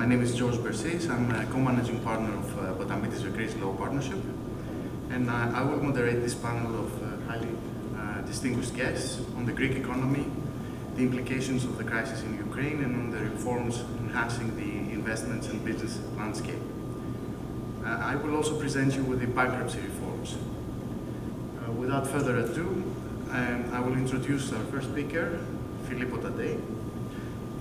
My name is Bersis. I'm a Co-Managing Partner of POTAMITISVEKRIS Co-Partnership, and I will moderate this panel of highly distinguished guests on the Greek economy, the implications of the crisis in Ukraine, and on the reforms enhancing the investments and business landscape. I will also present you with the bankruptcy reforms. Without further ado, I will introduce our first speaker, Filippo today.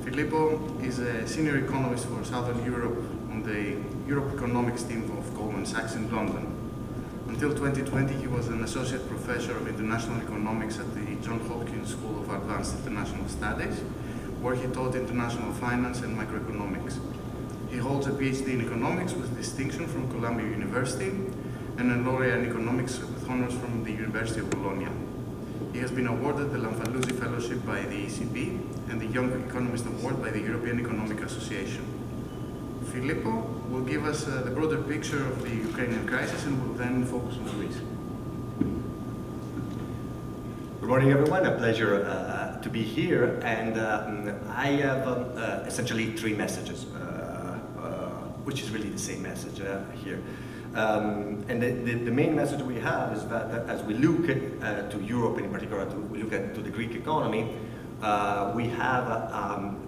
Filippo is a senior economist for Southern Europe on the Europe Economics team of Goldman Sachs in London. Until 2020, he was an associate professor of international economics at the Johns Hopkins School of Advanced International Studies, where he taught international finance and macroeconomics. He holds a PhD in economics with distinction from Columbia University and a laureate in economics with honors from the University of Bologna. He has been awarded the Lamfalussy Fellowship by the ECB and the Young Economist Award by the European Economic Association. Filippo will give us the broader picture of the Ukrainian crisis and will then focus on Greece. Good morning, everyone. A pleasure to be here. And I have essentially three messages, which is really the same message here. And the main message we have is that as we look to Europe, and in particular we look to the Greek economy, we have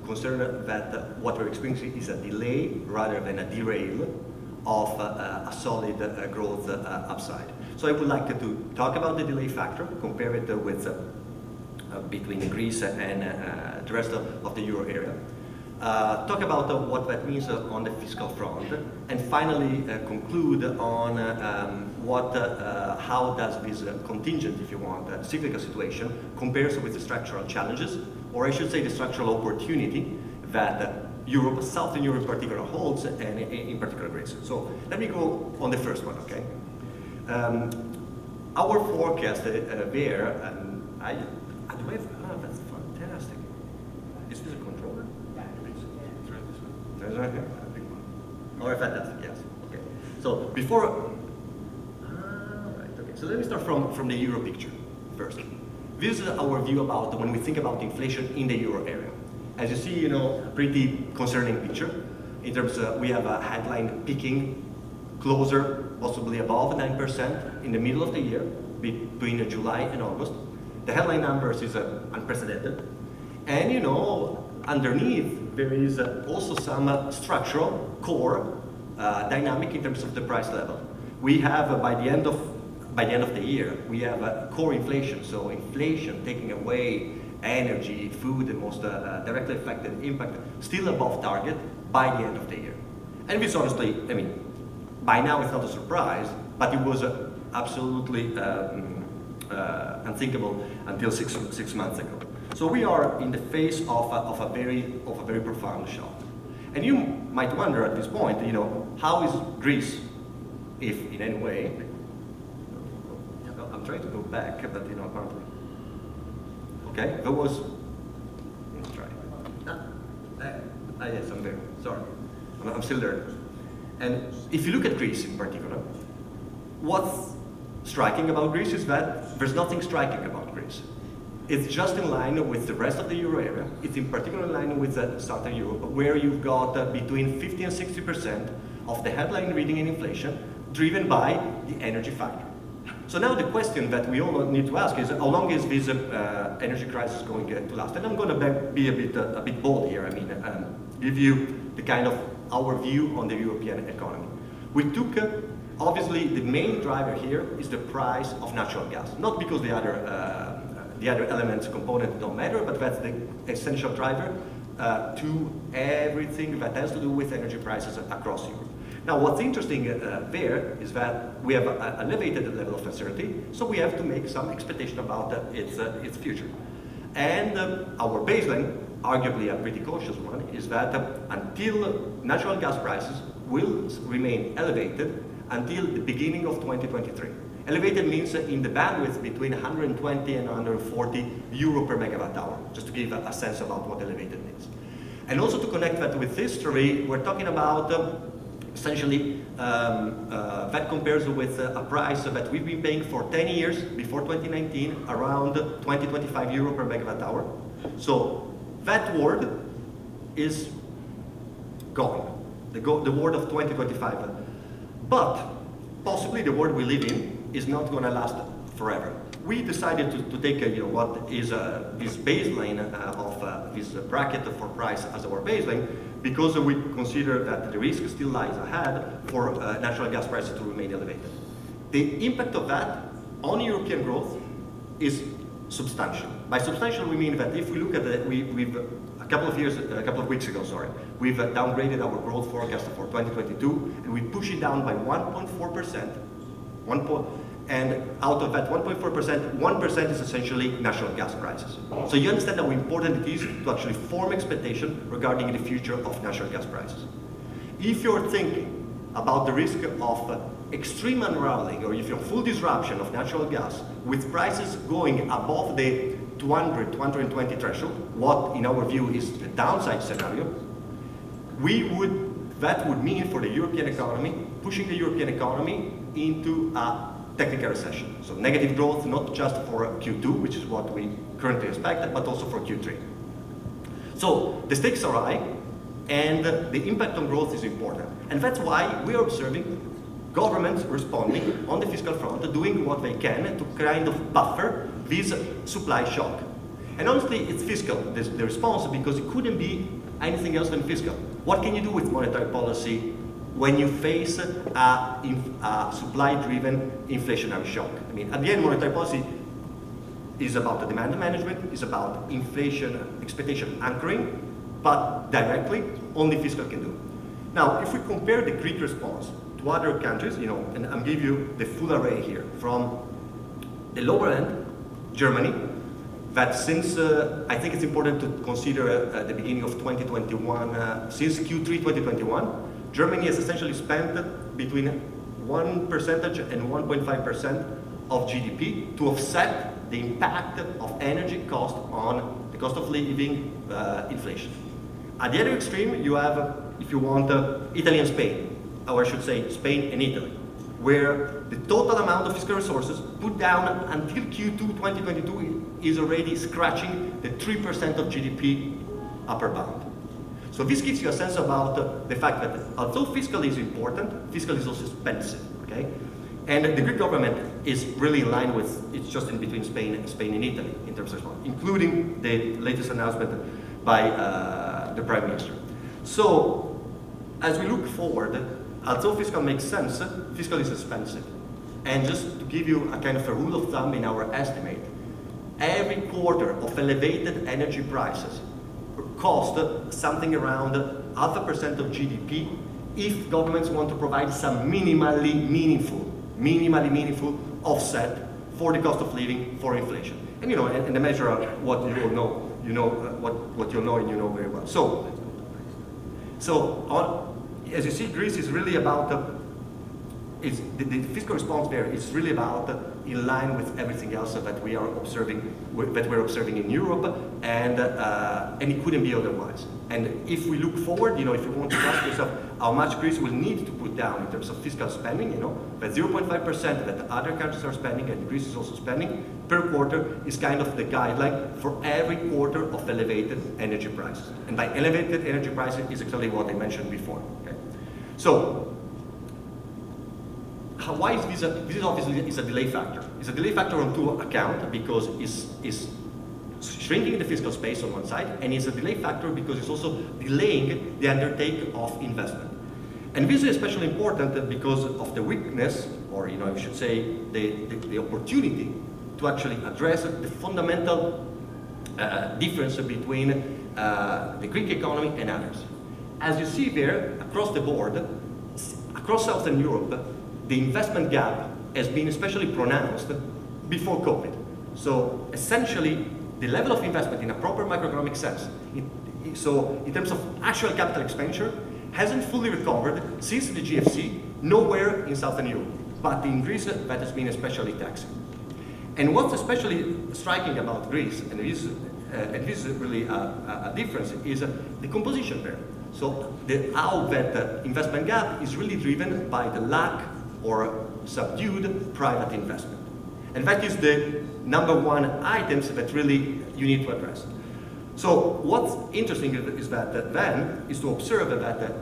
concern that what we're experiencing is a delay rather than a derail of a solid growth upside. So I would like to talk about the delay factor, compare it with between Greece and the rest of the euro area. Talk about what that means on the fiscal front, and finally conclude on how does this contingent, if you want, cyclical situation compares with the structural challenges, or I should say the structural opportunity that Europe, Southern Europe in particular, holds, and in particular Greece. So let me go on the first one, okay? Our forecast there, that's fantastic. Is this a controller? Right here. Oh, fantastic, yes. Okay. So before, right, okay. So let me start from the euro picture first. This is our view about when we think about inflation in the euro area. As you see, pretty concerning picture. In terms of, we have a headline peaking closer, possibly above 9% in the middle of the year, between July and August. The headline numbers is unprecedented. And underneath, there is also some structural core dynamic in terms of the price level. We have by the end of the year, we have core inflation. So inflation taking away energy, food, the most directly affected impact, still above target by the end of the year. And this honestly, by now it's not a surprise, but it was absolutely unthinkable until six months ago. So we are in the face of a very profound shock. And you might wonder at this point, how is Greece, if in any way, I'm trying to go back, but apparently. Okay, there was, let's try. Yes, I'm there, sorry. I'm still there. And if you look at Greece in particular, what's striking about Greece is that there's nothing striking about Greece. It's just in line with the rest of the euro area. It's in particular in line with Southern Europe, where you've got between 50 and 60% of the headline reading in inflation driven by the energy factor. So now the question that we all need to ask is, how long is this energy crisis going to last? And I'm going to be a bit bold here. Give you the kind of our view on the European economy. We took, obviously, the main driver here is the price of natural gas, not because the other elements, components don't matter, but that's the essential driver to everything that has to do with energy prices across Europe. Now, what's interesting there is that we have an elevated level of uncertainty, so we have to make some expectation about its future. And our baseline, arguably a pretty cautious one, is that until natural gas prices will remain elevated until the beginning of 2023. Elevated means in the bandwidth between 120 and 140 euro per megawatt hour, just to give a sense about what elevated means. And also to connect that with history, we're talking about essentially that compares with a price that we've been paying for 10 years before 2019, around 20-25 euro per megawatt hour. So that word is gone. the world of 2025. But possibly the world we live in is not going to last forever. We decided to take what is this baseline of this bracket for price as our baseline, because we consider that the risk still lies ahead for natural gas prices to remain elevated. The impact of that on European growth is substantial. By substantial, we mean that if we look at we've a couple of weeks ago, we've downgraded our growth forecast for 2022, and we push it down by 1.4%. And out of that 1.4%, 1% is essentially natural gas prices. So you understand how important it is to actually form expectation regarding the future of natural gas prices. If you're thinking about the risk of extreme unraveling, or if you're full disruption of natural gas with prices going above the 200, 220 threshold, what in our view is the downside scenario, that would mean for the European economy, pushing the European economy into a technical recession. So negative growth, not just for Q2, which is what we currently expect, but also for Q3. So the stakes are high, and the impact on growth is important. And that's why we are observing governments responding on the fiscal front, doing what they can to kind of buffer this supply shock. And honestly, it's fiscal, the response, because it couldn't be anything else than fiscal. What can you do with monetary policy when you face a supply-driven inflationary shock? I mean, at the end, monetary policy is about the demand management, is about inflation expectation anchoring, but directly, only fiscal can do. Now, if we compare the Greek response to other countries, and I'll give you the full array here, from the lower end, Germany, that since, I think it's important to consider at the beginning of 2021, since Q3 2021, Germany has essentially spent between 1% and 1.5% of GDP to offset the impact of energy cost on the cost of living inflation. At the other extreme, you have, if you want, Italy and Spain, or I should say Spain and Italy, where the total amount of fiscal resources put down until Q2 2022 is already scratching the 3% of GDP upper bound. So this gives you a sense about the fact that although fiscal is important, fiscal is also expensive, okay? And the Greek government is really in line with, it's just in between Spain and Italy in terms of response, including the latest announcement by the Prime Minister. So, as we look forward, although fiscal makes sense, fiscal is expensive. And just to give you a kind of a rule of thumb in our estimate, every quarter of elevated energy prices cost something around 0.5% of GDP if governments want to provide some minimally meaningful offset for the cost of living, for inflation. And and the measure of what you all know, what you know and you know very well. As you see, Greece is really about the fiscal response there is really about in line with everything else that we are observing, that we're observing in Europe, and it couldn't be otherwise. And if we look forward, if you want to ask yourself how much Greece will need to put down in terms of fiscal spending, that 0.5% that other countries are spending and Greece is also spending per quarter is kind of the guideline for every quarter of elevated energy prices. And by elevated energy prices is exactly what I mentioned before. Okay? So, why is this? This obviously is a delay factor. It's a delay factor on two accounts, because it's shrinking the fiscal space on one side, and it's a delay factor because it's also delaying the undertake of investment. And this is especially important because of the weakness, or I should say the opportunity to actually address the fundamental difference between the Greek economy and others. As you see there, across the board, across Southern Europe, the investment gap has been especially pronounced before COVID. So essentially, the level of investment in a proper macroeconomic sense, so in terms of actual capital expenditure, hasn't fully recovered since the GFC, nowhere in Southern Europe. But in Greece, that has been especially taxing. And what's especially striking about Greece, and this is really a difference, is the composition there. So how that investment gap is really driven by the lack or subdued private investment. And that is the number one items that really you need to address. So what's interesting is that then is to observe that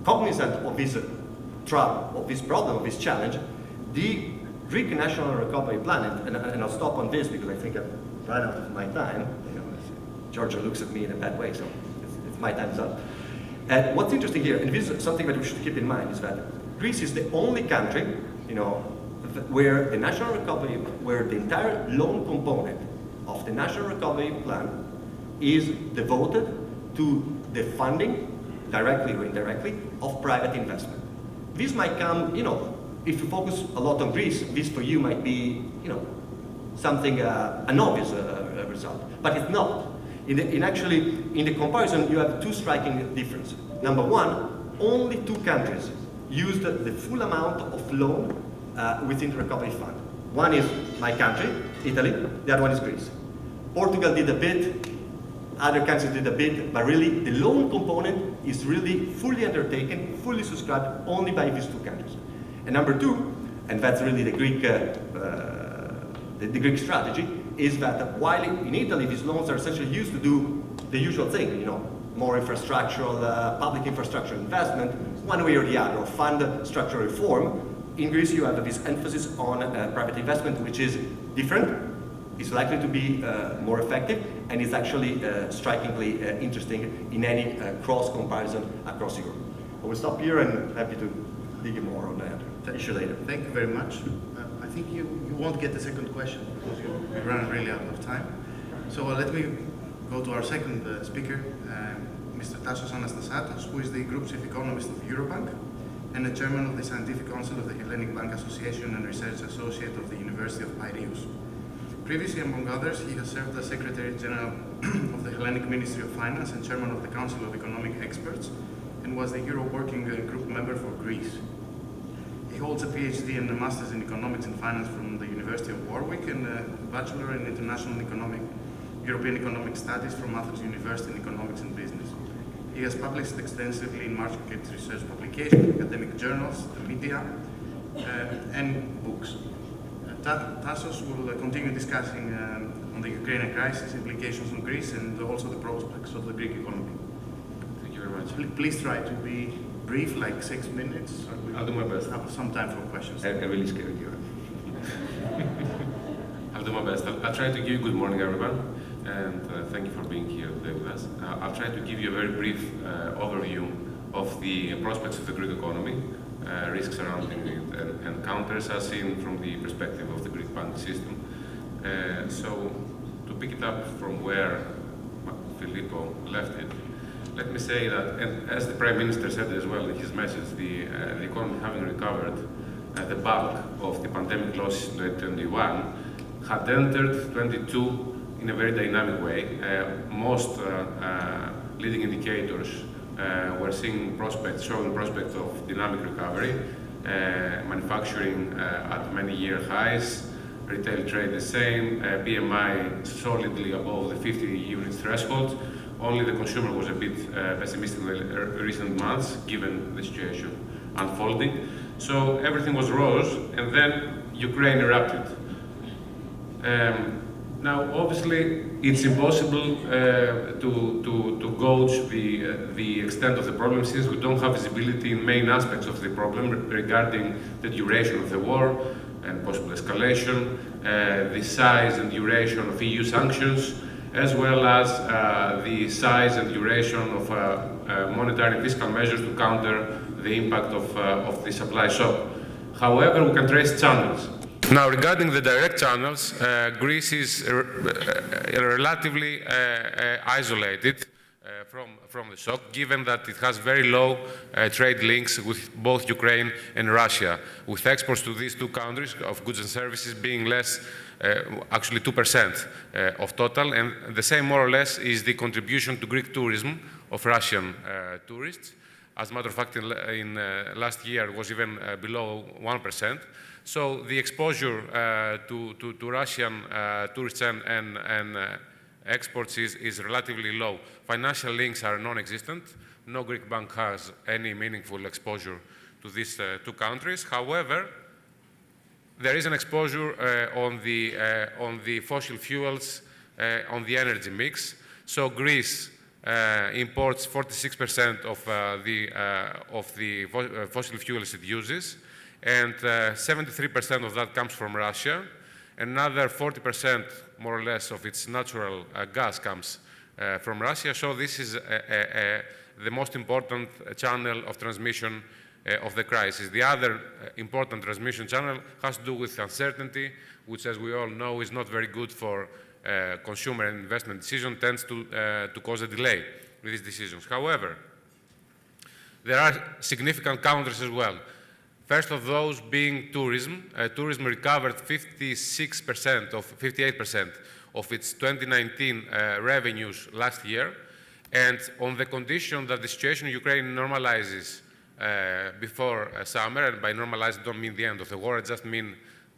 cognizant of this trouble, of this problem, of this challenge, the Greek National Recovery Plan, and I'll stop on this because I think I've run out of my time. You know, Georgia looks at me in a bad way, so it's my time's up. And what's interesting here, and this is something that we should keep in mind, is that Greece is the only country, you know, where the national recovery, where the entire loan component of the national recovery plan is devoted to the funding, directly or indirectly, of private investment. This might come, you know, if you focus a lot on Greece, this for you might be, you know, something, an obvious result, but it's not. In the comparison, you have two striking differences. Number one, only two countries used the full amount of loan within the recovery fund. One is my country, Italy, the other one is Greece. Portugal did a bit, other countries did a bit, but really the loan component is really fully undertaken, fully subscribed only by these two countries. And number two, and that's really the Greek, the Greek strategy, is that while in Italy these loans are essentially used to do the usual thing, you know, more infrastructural, public infrastructure investment, one way or the other, or fund structural reform, in Greece you have this emphasis on private investment, which is different, is likely to be more effective, and is actually strikingly interesting in any cross comparison across Europe. I will stop here and happy to dig more on that issue later. Thank you very much. I think you won't get the second question because we ran really out of time. So let me go to our second speaker, Mr. Tassos Anastasatos, who is the Group Chief Economist of Eurobank and the Chairman of the Scientific Council of the Hellenic Bank Association and Research Associate of the University of Piraeus. Previously, among others, he has served as Secretary General of the Hellenic Ministry of Finance and Chairman of the Council of Economic Experts, and was the Euro Working Group member for Greece. He holds a PhD and a Master's in Economics and Finance from the University of Warwick and a Bachelor in International European Economic Studies from Athens University in Economics and Business. He has published extensively in market research publications, academic journals, the media, and books. Tassos will continue discussing on the Ukrainian crisis, implications on Greece, and also the prospects of the Greek economy. Thank you very much. Please try to be brief, like 6 minutes. I'll do my best. Have some time for questions. I'm really scared you. I'll do my best. I'll try to give you good morning, everyone, and thank you for being here today with us. I'll try to give you a very brief overview of the prospects of the Greek economy, risks surrounding it, and counters as seen from the perspective of the Greek banking system. So, to pick it up from where Filippo left it, let me say that, and as the Prime Minister said as well in his message, the economy having recovered the bulk of the pandemic losses in 2021, had entered 22 in a very dynamic way. Most leading indicators were seeing showing prospects of dynamic recovery, manufacturing at many year highs, retail trade the same, PMI solidly above the 50 units threshold. Only the consumer was a bit pessimistic in the recent months, given the situation unfolding. So everything was rose, and then Ukraine erupted. Now, obviously, it's impossible to gauge the extent of the problem, since we don't have visibility in main aspects of the problem regarding the duration of the war and possible escalation, the size and duration of EU sanctions, as well as the size and duration of monetary and fiscal measures to counter the impact of the supply shock. However, we can trace channels. Now, regarding the direct channels, Greece is relatively isolated from the shock, given that it has very low trade links with both Ukraine and Russia, with exports to these two countries of goods and services being less, actually 2% of total, and the same more or less is the contribution to Greek tourism of Russian tourists. As a matter of fact, in last year it was even below 1%. So the exposure to Russian tourists and exports is relatively low. Financial links are non-existent. No Greek bank has any meaningful exposure to these two countries. However, there is an exposure on the fossil fuels, on the energy mix. So Greece imports 46% of the fossil fuels it uses, and 73% of that comes from Russia. Another 40%, more or less, of its natural gas comes from Russia. So this is the most important channel of transmission of the crisis. The other important transmission channel has to do with uncertainty, which, as we all know, is not very good for consumer and investment decisions, tends to cause a delay with these decisions. However, there are significant counters as well. First of those being tourism. Tourism recovered 58% of its 2019 revenues last year, and on the condition that the situation in Ukraine normalizes before summer, and by normalize I don't mean the end of the war, I just mean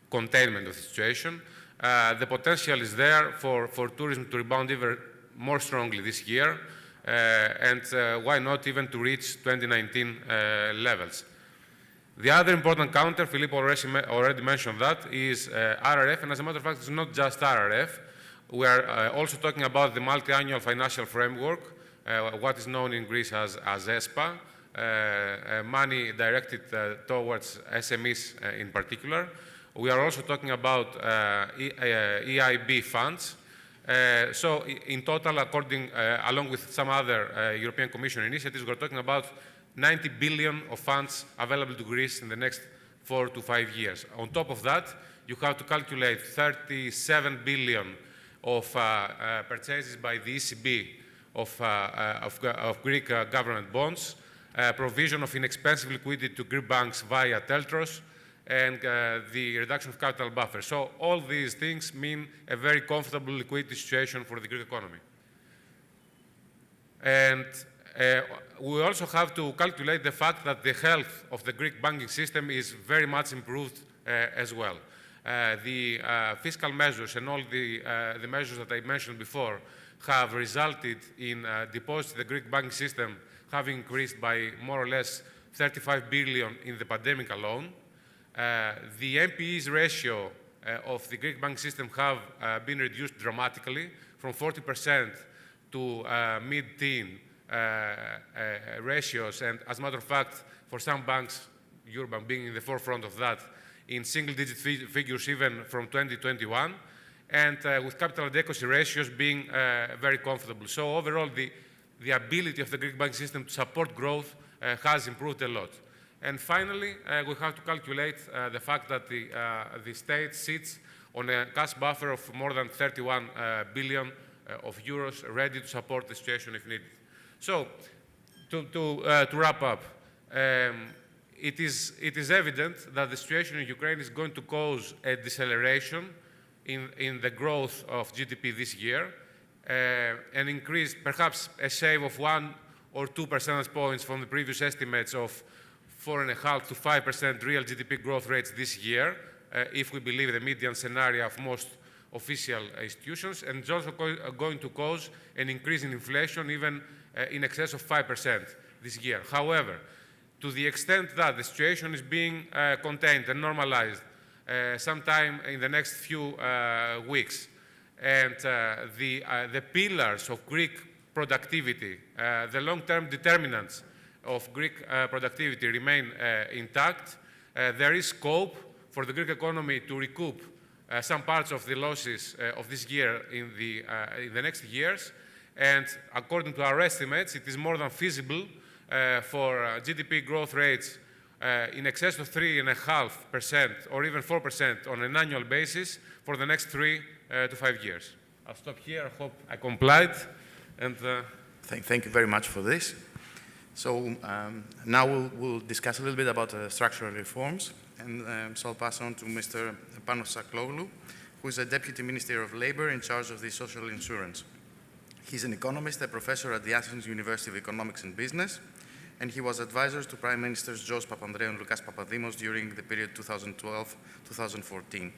containment of the situation, the potential is there for tourism to rebound even more strongly this year, and why not even to reach 2019 levels. The other important counter, Philippe already mentioned that, is RRF, and as a matter of fact, it's not just RRF. We are also talking about the multi-annual financial framework, what is known in Greece as ESPA, money directed towards SMEs in particular. We are also talking about EIB funds. So in total, along with some other European Commission initiatives, we're talking about 90 billion of funds available to Greece in the next 4 to 5 years. On top of that, you have to calculate 37 billion of purchases by the ECB of Greek government bonds, provision of inexpensive liquidity to Greek banks via Teltros, and the reduction of capital buffer. So all these things mean a very comfortable liquidity situation for the Greek economy. And we also have to calculate the fact that the health of the Greek banking system is very much improved as well. The fiscal measures and all the measures that I mentioned before have resulted in deposits in the Greek banking system having increased by more or less 35 billion in the pandemic alone. The NPEs ratio of the Greek banking system have been reduced dramatically from 40% to mid-teen ratios, and as a matter of fact, for some banks, Eurobank being in the forefront of that, in single-digit figures even from 2021, and with capital adequacy ratios being very comfortable. So overall, the ability of the Greek banking system to support growth has improved a lot. And finally, we have to calculate the fact that the state sits on a cash buffer of more than 31 billion of euros ready to support the situation if needed. So, to wrap up, it is evident that the situation in Ukraine is going to cause a deceleration in the growth of GDP this year, an increase, perhaps a shave of 1 or 2 percentage points from the previous estimates of 4.5% to 5% real GDP growth rates this year, if we believe the median scenario of most official institutions, and it's also going to cause an increase in inflation even in excess of 5% this year. However, to the extent that the situation is being contained and normalized sometime in the next few weeks, and the pillars of Greek productivity, the long-term determinants of Greek productivity remain intact, there is scope for the Greek economy to recoup some parts of the losses of this year in the next years. And according to our estimates, it is more than feasible for GDP growth rates in excess of 3.5% or even 4% on an annual basis for the next 3 to 5 years. I'll stop here. I hope I complied. And thank you very much for this. So now we'll discuss a little bit about structural reforms. And so I'll pass on to Mr. Panos Sakloglu, who is a Deputy Minister of Labour in charge of the social insurance. He's an economist, a professor at the Athens University of Economics and Business, and he was advisor to Prime Ministers George Papandreou and Lukas Papadimos during the period 2012-2014,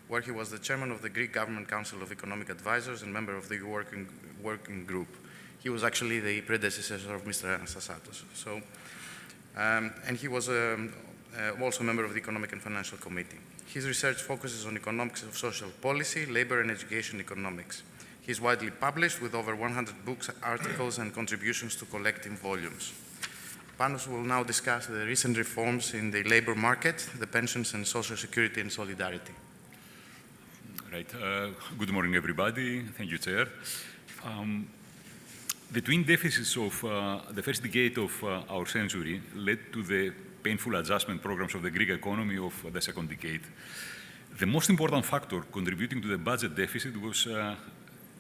where he was the chairman of the Greek Government Council of Economic Advisors and member of the working group. He was actually the predecessor of Mr. Anastasatos. So, and he was also a member of the Economic and Financial Committee. His research focuses on economics of social policy, labor and education economics. He is widely published with over 100 books, articles, and contributions to collecting volumes. Panos will now discuss the recent reforms in the labor market, the pensions and social security and solidarity. Right. Good morning, everybody. Thank you, Chair. The twin deficits of the first decade of our century led to the painful adjustment programs of the Greek economy of the second decade. The most important factor contributing to the budget deficit was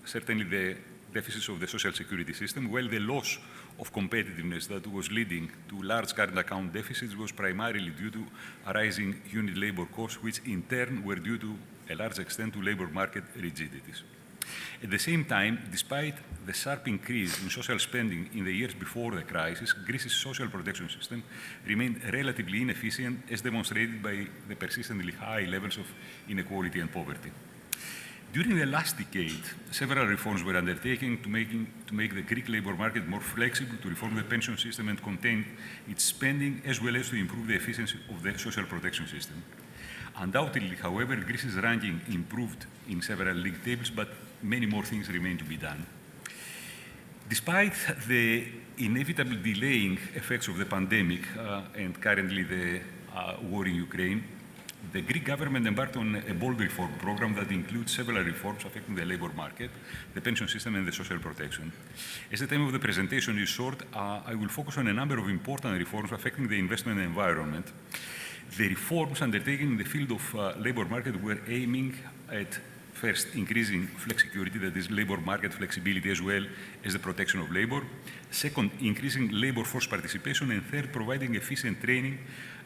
certainly the deficits of the social security system, while the loss of competitiveness that was leading to large current account deficits was primarily due to rising unit labor costs, which in turn were due to a large extent to labor market rigidities. At the same time, despite the sharp increase in social spending in the years before the crisis, Greece's social protection system remained relatively inefficient, as demonstrated by the persistently high levels of inequality and poverty. During the last decade, several reforms were undertaken to make the Greek labor market more flexible, to reform the pension system and contain its spending, as well as to improve the efficiency of the social protection system. Undoubtedly, however, Greece's ranking improved in several league tables, but many more things remain to be done. Despite the inevitable delaying effects of the pandemic and currently the war in Ukraine, the Greek government embarked on a bold reform program that includes several reforms affecting the labor market, the pension system, and the social protection. As the time of the presentation is short, I will focus on a number of important reforms affecting the investment environment. The reforms undertaken in the field of labor market were aiming at, first, increasing flexicurity, that is, labor market flexibility, as well as the protection of labor. Second, increasing labor force participation. And third, providing efficient training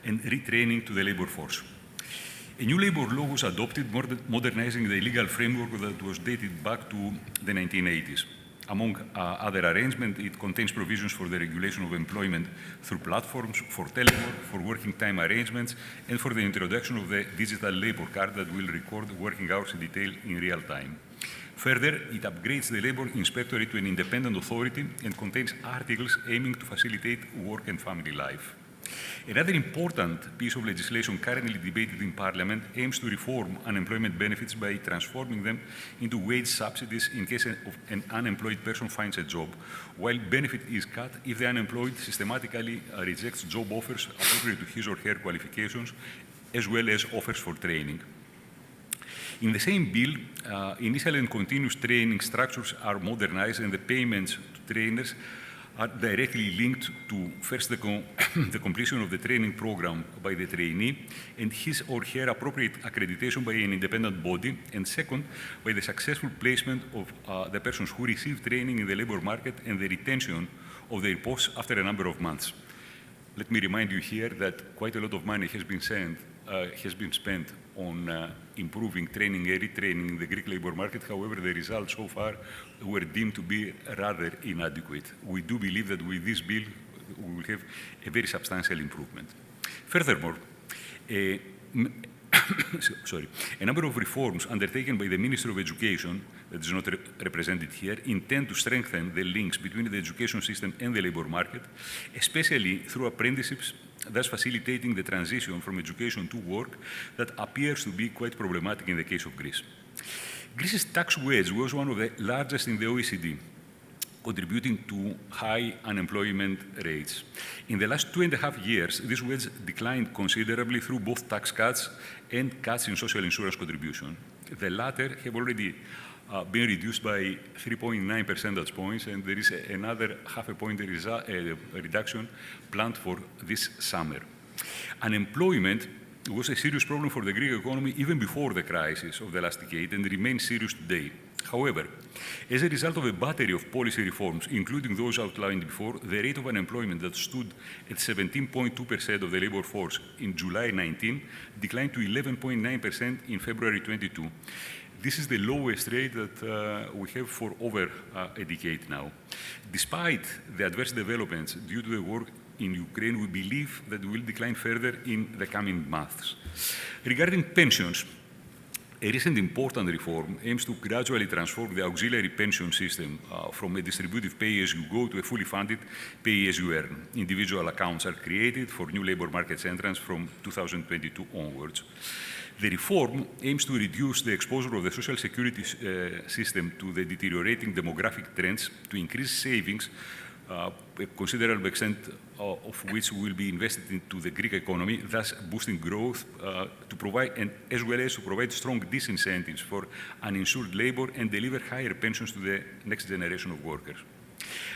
and retraining to the labor force. A new labor law was adopted, modernizing the legal framework that was dated back to the 1980s. Among other arrangements, it contains provisions for the regulation of employment through platforms, for telework, for working time arrangements, and for the introduction of the digital labor card that will record working hours in detail in real time. Further, it upgrades the labor inspectorate to an independent authority and contains articles aiming to facilitate work and family life. Another important piece of legislation currently debated in Parliament aims to reform unemployment benefits by transforming them into wage subsidies in case an unemployed person finds a job, while benefit is cut if the unemployed systematically rejects job offers appropriate to his or her qualifications, as well as offers for training. In the same bill, initial and continuous training structures are modernized, and the payments to trainers are directly linked to, first, the completion of the training program by the trainee and his or her appropriate accreditation by an independent body, and second, by the successful placement of the persons who receive training in the labor market and the retention of their posts after a number of months. Let me remind you here that quite a lot of money has been spent on improving training and retraining in the Greek labor market. However, the results so far were deemed to be rather inadequate. We do believe that with this bill, we will have a very substantial improvement. Furthermore, a number of reforms undertaken by the Ministry of Education, that is not represented here, intend to strengthen the links between the education system and the labor market, especially through apprenticeships, thus facilitating the transition from education to work that appears to be quite problematic in the case of Greece. Greece's tax wage was one of the largest in the OECD, contributing to high unemployment rates. In the last 2.5 years, this wage declined considerably through both tax cuts and cuts in social insurance contribution. The latter have already been reduced by 3.9 percentage points, and there is another half a point reduction planned for this summer. Unemployment was a serious problem for the Greek economy even before the crisis of the last decade and remains serious today. However, as a result of a battery of policy reforms, including those outlined before, the rate of unemployment that stood at 17.2% of the labor force in July 19 declined to 11.9% in February 22. This is the lowest rate that we have for over a decade now. Despite the adverse developments due to the war in Ukraine, we believe that it will decline further in the coming months. Regarding pensions, a recent important reform aims to gradually transform the auxiliary pension system from a distributive pay-as-you-go to a fully funded pay-as-you-earn. Individual accounts are created for new labor market entrants from 2022 onwards. The reform aims to reduce the exposure of the social security system to the deteriorating demographic trends, to increase savings, a considerable extent of which will be invested into the Greek economy, thus boosting growth, to provide, and as well as to provide strong disincentives for uninsured labor and deliver higher pensions to the next generation of workers.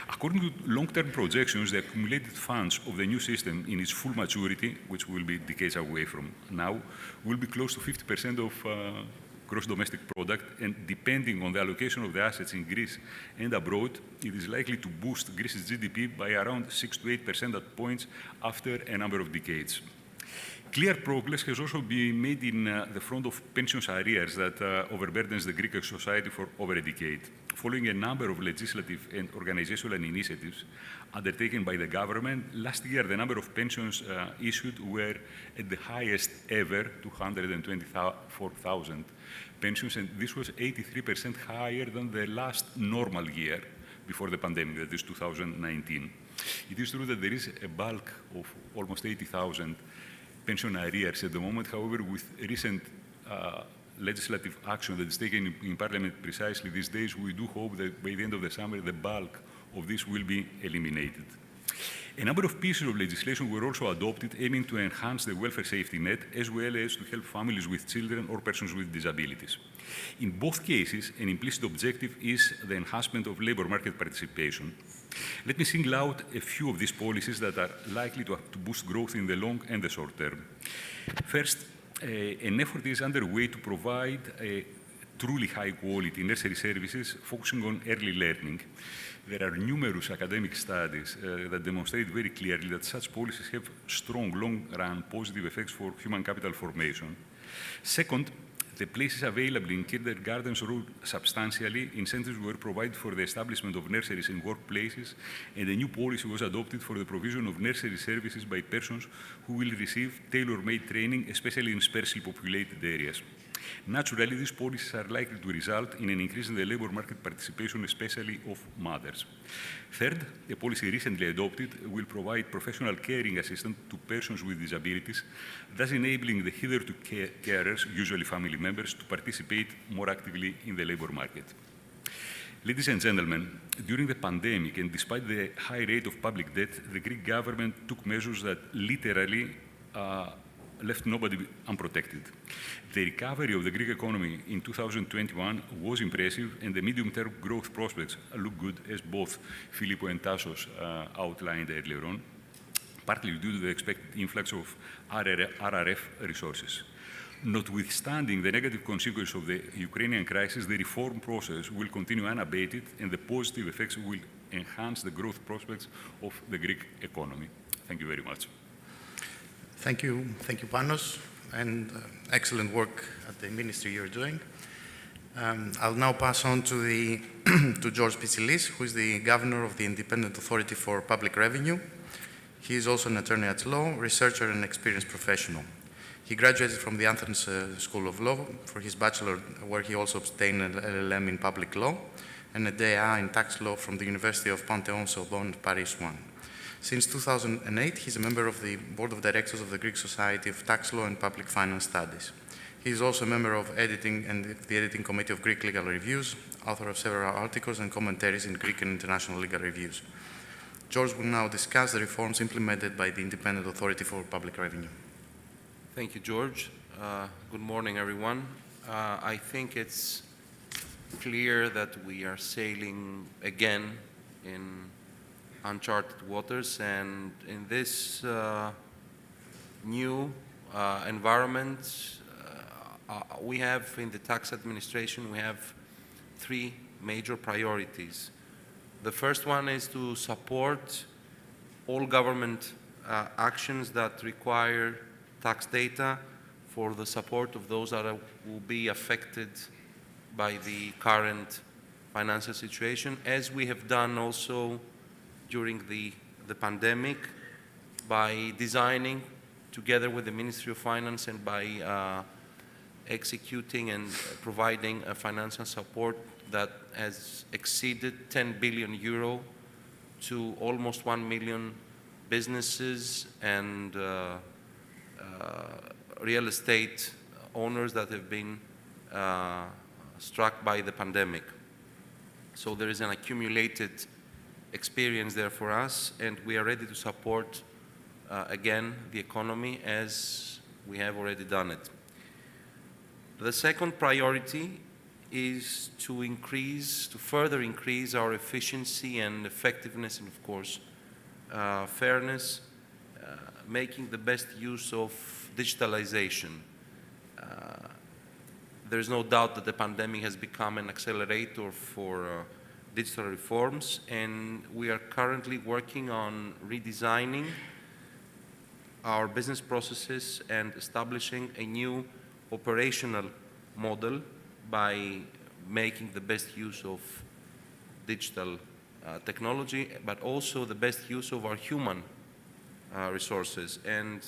According to long-term projections, the accumulated funds of the new system in its full maturity, which will be decades away from now, will be close to 50% of gross domestic product, and depending on the allocation of the assets in Greece and abroad, it is likely to boost Greece's GDP by around 6 to 8 percentage points after a number of decades. Clear progress has also been made in the front of pensions arrears that overburdens the Greek society for over a decade. Following a number of legislative and organizational initiatives undertaken by the government, last year the number of pensions issued were at the highest ever, 224,000 pensions, and this was 83% higher than the last normal year before the pandemic, that is 2019. It is true that there is a bulk of almost 80,000 pension arrears at the moment. However, with recent legislative action that is taken in Parliament precisely these days, we do hope that by the end of the summer, the bulk of this will be eliminated. A number of pieces of legislation were also adopted aiming to enhance the welfare safety net, as well as to help families with children or persons with disabilities. In both cases, an implicit objective is the enhancement of labor market participation. Let me single out a few of these policies that are likely to boost growth in the long and the short term. First, an effort is underway to provide truly high-quality nursery services focusing on early learning. There are numerous academic studies that demonstrate very clearly that such policies have strong, long-run positive effects for human capital formation. Second, the places available in kindergartens rose substantially. Incentives were provided for the establishment of nurseries in workplaces, and a new policy was adopted for the provision of nursery services by persons who will receive tailor-made training, especially in sparsely populated areas. Naturally, these policies are likely to result in an increase in the labor market participation, especially of mothers. Third, a policy recently adopted will provide professional caring assistance to persons with disabilities, thus enabling the hitherto carers, usually family members, to participate more actively in the labor market. Ladies and gentlemen, during the pandemic and despite the high rate of public debt, the Greek government took measures that literally left nobody unprotected. The recovery of the Greek economy in 2021 was impressive, and the medium-term growth prospects look good, as both Filippo and Tassos outlined earlier on, partly due to the expected influx of RRF resources. Notwithstanding the negative consequences of the Ukrainian crisis, the reform process will continue unabated, and the positive effects will enhance the growth prospects of the Greek economy. Thank you very much. Thank you, Panos, and excellent work at the ministry you're doing. I'll now pass on to George Pitsilis, who is the governor of the Independent Authority for Public Revenue. He is also an attorney at law, researcher, and experienced professional. He graduated from the Athens School of Law for his bachelor, where he also obtained an LLM in public law and a DA in tax law from the University of Panthéon-Sorbonne, Paris I. Since 2008, he's a member of the Board of Directors of the Greek Society of Tax Law and Public Finance Studies. He is also a member of the editing committee of Greek Legal Reviews, author of several articles and commentaries in Greek and international legal reviews. George will now discuss the reforms implemented by the Independent Authority for Public Revenue. Thank you, George. Good morning, everyone. I think it's clear that we are sailing again in uncharted waters, and in this new environment, we have in the tax administration, we have three major priorities. The first one is to support all government actions that require tax data for the support of those that will be affected by the current financial situation, as we have done also during the pandemic by designing together with the Ministry of Finance and by executing and providing a financial support that has exceeded 10 billion euro to almost 1 million businesses and real estate owners that have been struck by the pandemic. So there is an accumulated experience there for us, and we are ready to support again the economy as we have already done it. The second priority is to further increase our efficiency and effectiveness, and of course fairness, making the best use of digitalization. There's no doubt that the pandemic has become an accelerator for digital reforms, and we are currently working on redesigning our business processes and establishing a new operational model by making the best use of digital technology, but also the best use of our human resources. And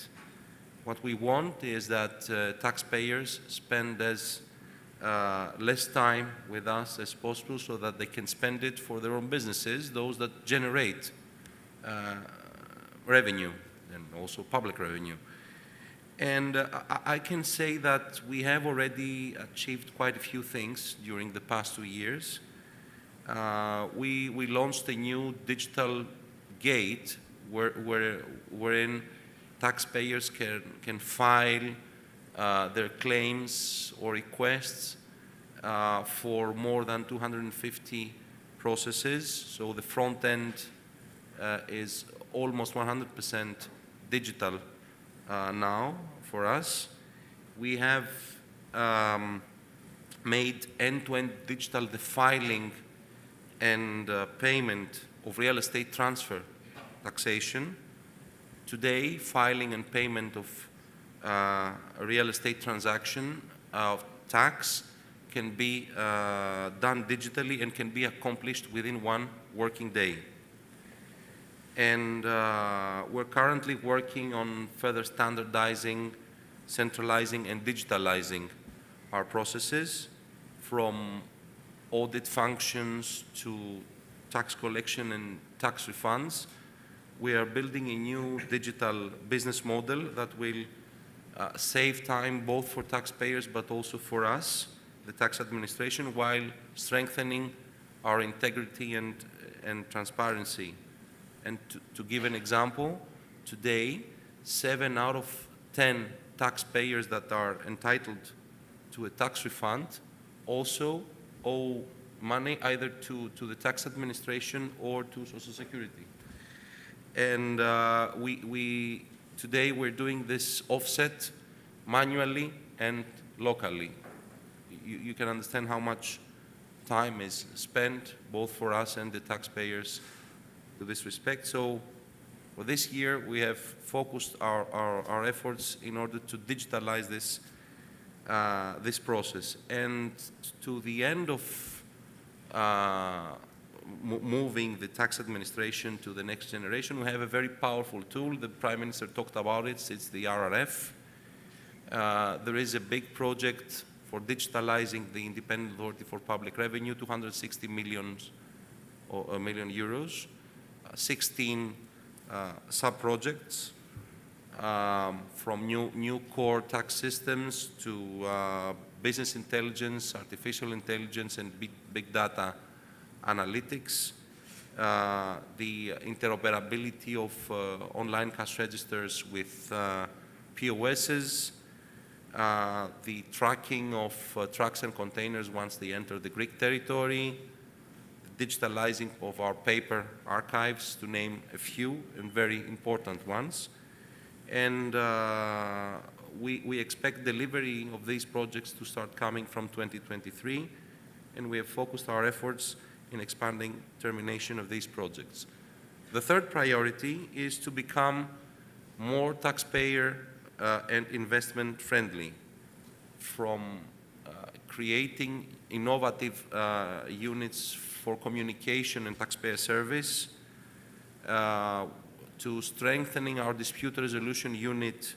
what we want is that taxpayers spend less time with us as possible so that they can spend it for their own businesses, those that generate revenue and also public revenue. And I can say that we have already achieved quite a few things during the past 2 years. We launched a new digital gate wherein taxpayers can file their claims or requests for more than 250 processes. So the front end is almost 100% digital now for us. We have made end-to-end digital the filing and payment of real estate transfer taxation. Today, filing and payment of a real estate transaction of tax can be done digitally and can be accomplished within 1 working day. And we're currently working on further standardizing, centralizing, and digitalizing our processes, from audit functions to tax collection and tax refunds. We are building a new digital business model that will save time both for taxpayers but also for us, the tax administration, while strengthening our integrity and transparency. And to give an example, today, 7 out of 10 taxpayers that are entitled to a tax refund also owe money either to the tax administration or to Social Security. And today we're doing this offset manually and locally. You can understand how much time is spent both for us and the taxpayers to this respect. So for this year, we have focused our efforts in order to digitalize this process. And to the end of moving the tax administration to the next generation, we have a very powerful tool. The Prime Minister talked about it. It's the RRF. There is a big project for digitalizing the Independent Authority for Public Revenue, 260 million euros, 16 sub-projects, from new core tax systems to business intelligence, artificial intelligence, and big data analytics, the interoperability of online cash registers with POSs, the tracking of trucks and containers once they enter the Greek territory, the digitalizing of our paper archives, to name a few, and very important ones. And we expect delivery of these projects to start coming from 2023, and we have focused our efforts in expanding termination of these projects. The third priority is to become more taxpayer and investment friendly, from creating innovative units for communication and taxpayer service, to strengthening our dispute resolution unit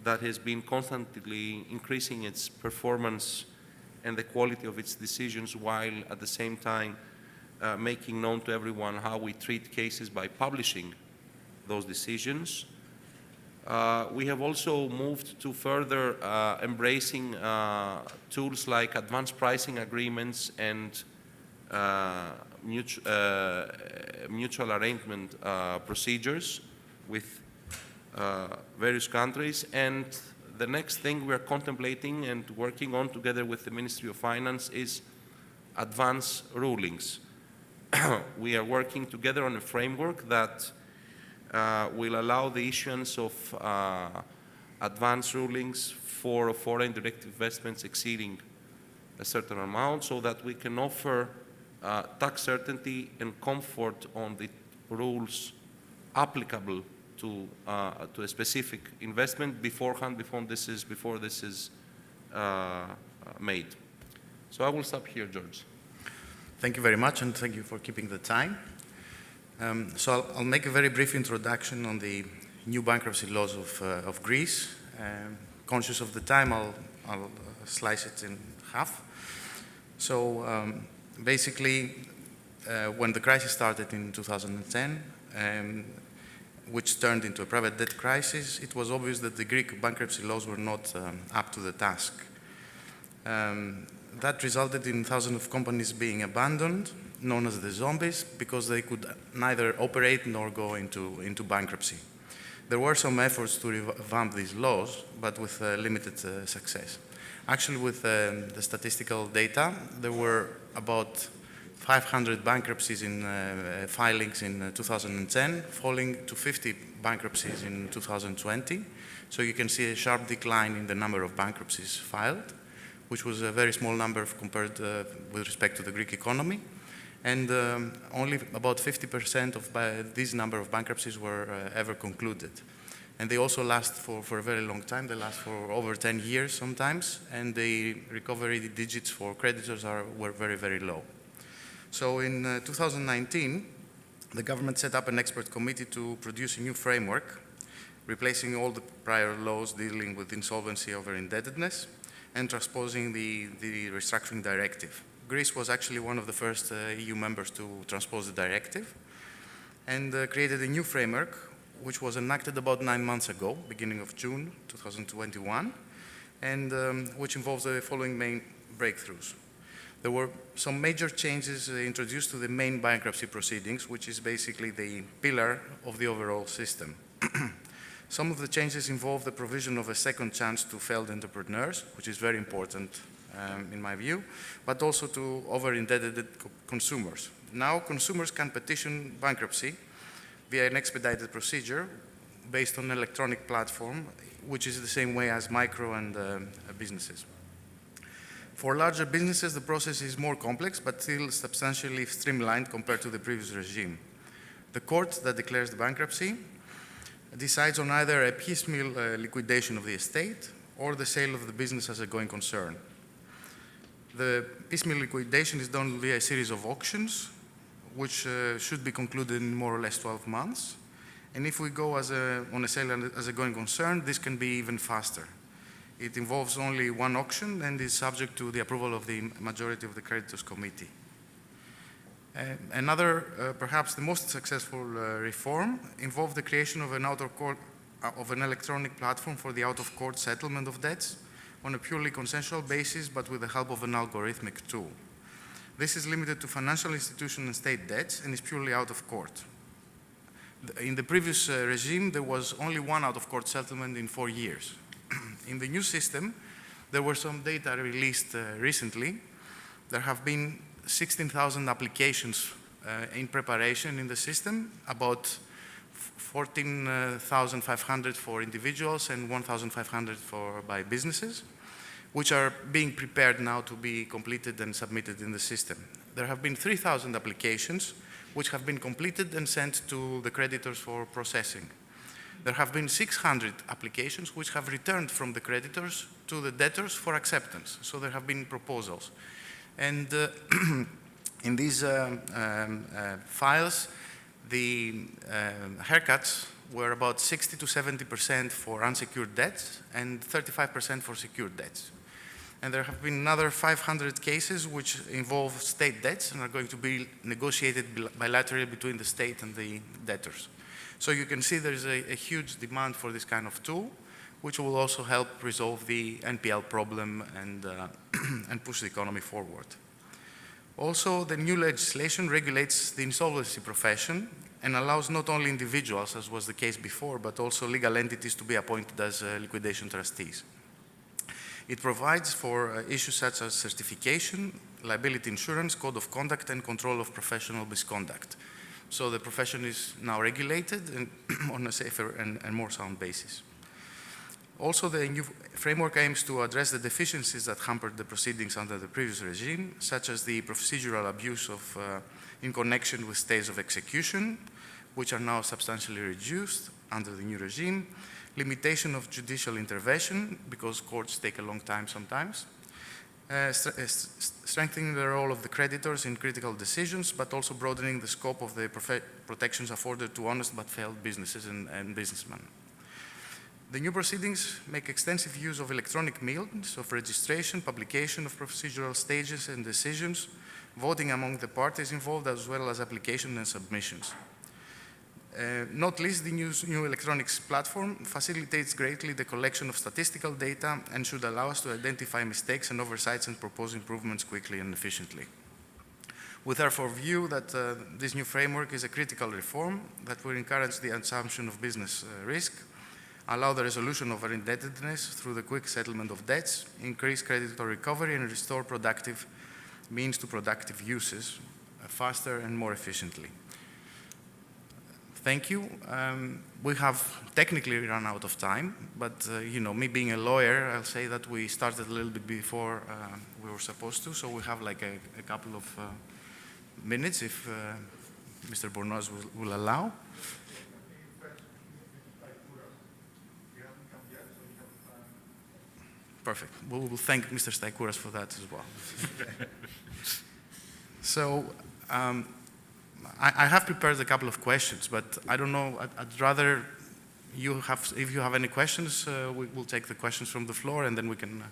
that has been constantly increasing its performance and the quality of its decisions, while at the same time making known to everyone how we treat cases by publishing those decisions. We have also moved to further embracing tools like advanced pricing agreements and mutual arrangement procedures with various countries. And the next thing we are contemplating and working on together with the Ministry of Finance is advance rulings. We are working together on a framework that will allow the issuance of advance rulings for foreign direct investments exceeding a certain amount, so that we can offer tax certainty and comfort on the rules applicable to a specific investment beforehand, before this is made. So I will stop here, George. Thank you very much, and thank you for keeping the time. So I'll make a very brief introduction on the new bankruptcy laws of Greece. Conscious of the time, I'll slice it in half. So basically, when the crisis started in 2010, which turned into a private debt crisis, it was obvious that the Greek bankruptcy laws were not up to the task. That resulted in thousands of companies being abandoned, known as the zombies, because they could neither operate nor go into bankruptcy. There were some efforts to revamp these laws, but with limited success. Actually, with the statistical data, there were about 500 bankruptcies in filings in 2010, falling to 50 bankruptcies in 2020. So you can see a sharp decline in the number of bankruptcies filed, which was a very small number compared with respect to the Greek economy. And only about 50% of this number of bankruptcies were ever concluded. And they also last for a very long time. They last for over 10 years sometimes, and the recovery digits for creditors were very, very low. So in 2019, the government set up an expert committee to produce a new framework, replacing all the prior laws dealing with insolvency over indebtedness and transposing the Restructuring directive. Greece was actually one of the first EU members to transpose the directive, and created a new framework, which was enacted about 9 months ago, beginning of June 2021, and which involves the following main breakthroughs. There were some major changes introduced to the main bankruptcy proceedings, which is basically the pillar of the overall system. Some of the changes involve the provision of a second chance to failed entrepreneurs, which is very important in my view, but also to over-indebted consumers. Now, consumers can petition bankruptcy via an expedited procedure based on an electronic platform, which is the same way as micro and businesses. For larger businesses, the process is more complex, but still substantially streamlined compared to the previous regime. The court that declares the bankruptcy decides on either a piecemeal liquidation of the estate or the sale of the business as a going concern. The piecemeal liquidation is done via a series of auctions, which should be concluded in more or less 12 months. And if we go on a sale as a going concern, this can be even faster. It involves only one auction and is subject to the approval of the majority of the creditors' committee. Another, perhaps the most successful reform involved the creation of an electronic platform for the out-of-court settlement of debts on a purely consensual basis, but with the help of an algorithmic tool. This is limited to financial institution and state debts and is purely out of court. In the previous regime, there was only one out-of-court settlement in 4 years. In the new system, there were some data released recently. There have been 16,000 applications in preparation in the system, about 14,500 for individuals and 1,500 by businesses, which are being prepared now to be completed and submitted in the system. There have been 3,000 applications which have been completed and sent to the creditors for processing. There have been 600 applications which have returned from the creditors to the debtors for acceptance. So there have been proposals. And in these files, the haircuts were about 60 to 70% for unsecured debts and 35% for secured debts. And there have been another 500 cases which involve state debts and are going to be negotiated bilaterally between the state and the debtors. So you can see there is a huge demand for this kind of tool, which will also help resolve the NPL problem and push the economy forward. Also, the new legislation regulates the insolvency profession and allows not only individuals, as was the case before, but also legal entities to be appointed as liquidation trustees. It provides for issues such as certification, liability insurance, code of conduct, and control of professional misconduct. So the profession is now regulated and on a safer and more sound basis. Also, the new framework aims to address the deficiencies that hampered the proceedings under the previous regime, such as the procedural abuse in connection with stays of execution, which are now substantially reduced under the new regime, limitation of judicial intervention, because courts take a long time sometimes, strengthening the role of the creditors in critical decisions, but also broadening the scope of the protections afforded to honest but failed businesses and businessmen. The new proceedings make extensive use of electronic means of registration, publication of procedural stages and decisions, voting among the parties involved, as well as application and submissions. Not least, the new electronics platform facilitates greatly the collection of statistical data and should allow us to identify mistakes and oversights and propose improvements quickly and efficiently. We therefore view that this new framework is a critical reform that will encourage the assumption of business risk, allow the resolution of our indebtedness through the quick settlement of debts, increase creditor recovery, and restore productive means to productive uses faster and more efficiently. Thank you. We have technically run out of time, but me being a lawyer, I'll say that we started a little bit before we were supposed to, so we have like a couple of minutes if Mr. Bournois will allow. Perfect. We will thank Mr. Staikouras for that as well. So I have prepared a couple of questions, but I don't know, I'd rather if you have any questions, we'll take the questions from the floor and then we can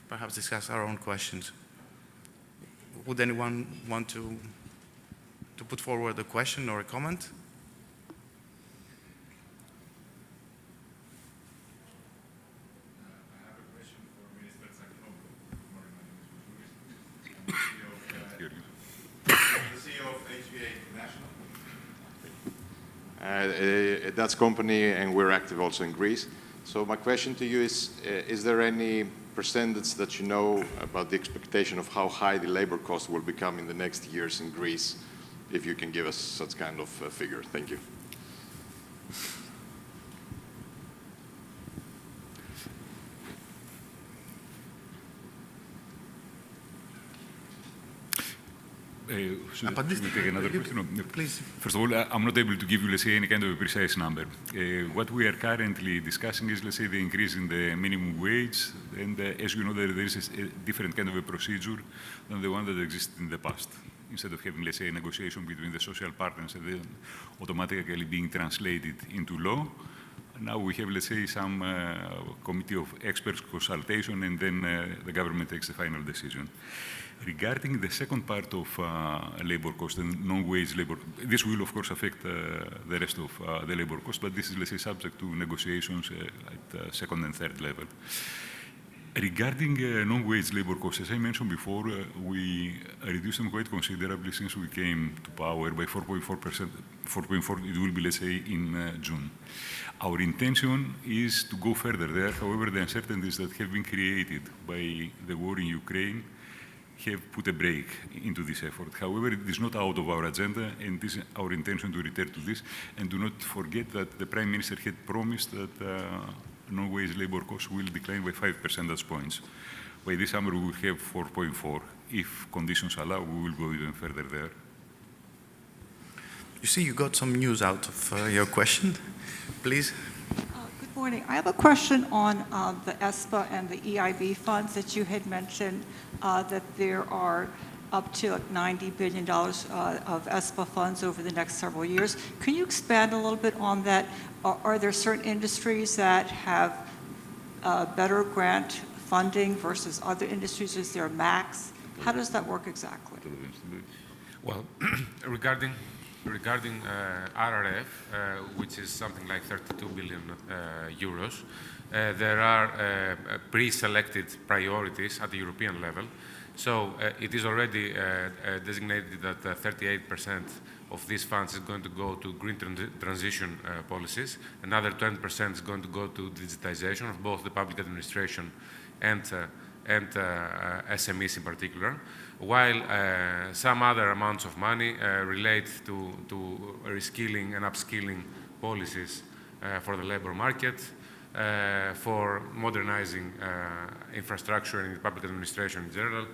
perhaps discuss our own questions. Would anyone want to put forward a question or a comment? A Dutch company, and we're active also in Greece. So my question to you is there any percentage that you know about the expectation of how high the labor cost will become in the next years in Greece, if you can give us such kind of figure? Thank you. Should we take another question? Please. First of all, I'm not able to give you, let's say, any kind of a precise number. What we are currently discussing is, let's say, the increase in the minimum wage, and as you know, there is a different kind of a procedure than the one that existed in the past. Instead of having, let's say, a negotiation between the social partners and then automatically being translated into law, now we have, let's say, some committee of experts consultation, and then the government takes the final decision. Regarding the second part of labor cost and non-wage labor, this will of course affect the rest of the labor cost, but this is, let's say, subject to negotiations at second and third level. Regarding non-wage labor costs, as I mentioned before, we reduced them quite considerably since we came to power by 4.4%. 4.4 it will be, let's say, in June. Our intention is to go further there. However, the uncertainties that have been created by the war in Ukraine have put a break into this effort. However, it is not out of our agenda, and it is our intention to return to this. And do not forget that the Prime Minister had promised that non-wage labor costs will decline by 5 percentage points. By this summer, we will have 4.4. If conditions allow, we will go even further there. You see, you got some news out of your question. Please. Good morning. I have a question on the ESPA and the EIB funds that you had mentioned, that there are up to like $90 billion of ESPA funds over the next several years. Can you expand a little bit on that? Are there certain industries that have better grant funding versus other industries? Is there a max? How does that work exactly? Well, regarding regarding RRF, which is something like 32 billion euros, there are pre-selected priorities at the European level. So it is already designated that 38% of these funds is going to go to green transition policies. Another 20% is going to go to digitization of both the public administration and SMEs in particular, while some other amounts of money relate to reskilling and upskilling policies for the labor market, for modernizing infrastructure in the public administration in general.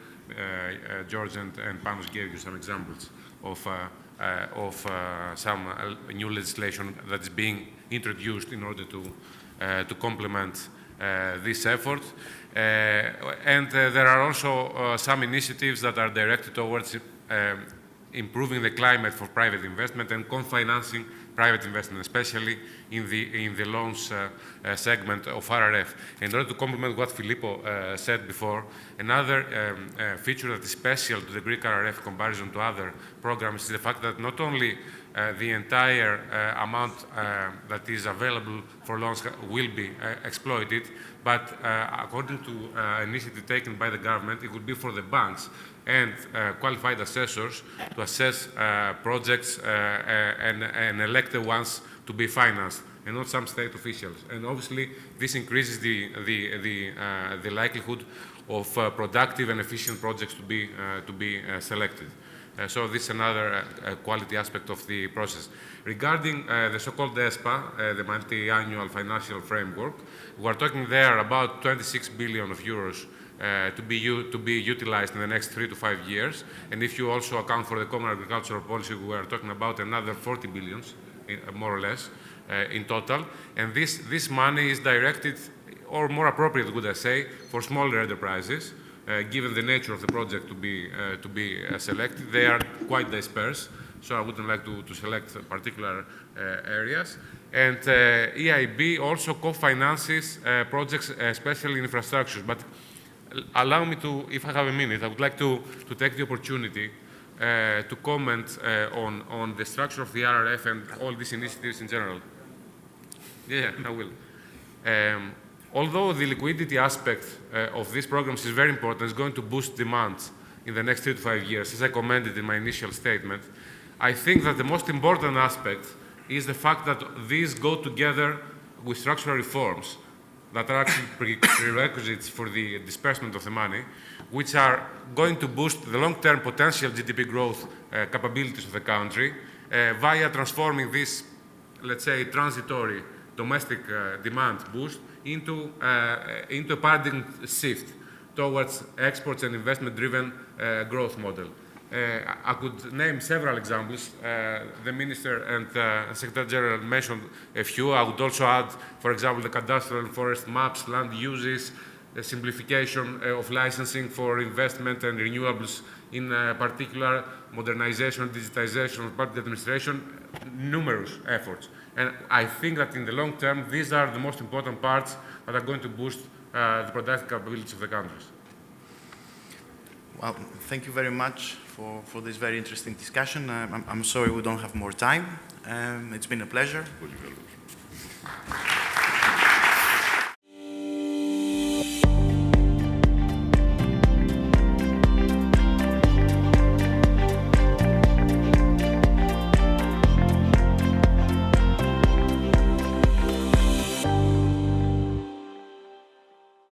George and Panos gave you some examples of some new legislation that is being introduced in order to complement this effort. And there are also some initiatives that are directed towards improving the climate for private investment and co-financing private investment, especially in the loans segment of RRF. In order to complement what Filippo said before, another feature that is special to the Greek RRF comparison to other programs is the fact that not only the entire amount that is available for loans will be exploited, but according to an initiative taken by the government, it will be for the banks and qualified assessors to assess projects and elect the ones to be financed, and not some state officials. And obviously, this increases the likelihood of productive and efficient projects to be selected. So this is another quality aspect of the process. Regarding the so-called ESPA, the multi-annual financial framework, we are talking there about 26 billion of euros to be utilized in the next 3 to 5 years. And if you also account for the common agricultural policy, we are talking about another 40 billions, more or less, in total. And this money is directed, or more appropriate, would I say, for smaller enterprises. Given the nature of the project to be selected, they are quite dispersed, so I wouldn't like to select particular areas. And EIB also co-finances projects, especially in infrastructure. But allow me to, if I have a minute, I would like to take the opportunity to comment on the structure of the RRF and all these initiatives in general. Yeah, I will. Although the liquidity aspect of these programs is very important, it's going to boost demand in the next 3 to 5 years, as I commented in my initial statement, I think that the most important aspect is the fact that these go together with structural reforms that are actually prerequisites for the disbursement of the money, which are going to boost the long-term potential GDP growth capabilities of the country via transforming this, let's say, transitory domestic demand boost into a paradigm shift towards exports and investment-driven growth model. I could name several examples. The Minister and Secretary General mentioned a few. I would also add, for example, the cadastral and forest maps, land uses, the simplification of licensing for investment and renewables, in particular, modernization, digitization of public administration, numerous efforts. And I think that in the long term, these are the most important parts that are going to boost the productive capabilities of the countries. Well, thank you very much for this very interesting discussion. I'm sorry we don't have more time. It's been a pleasure.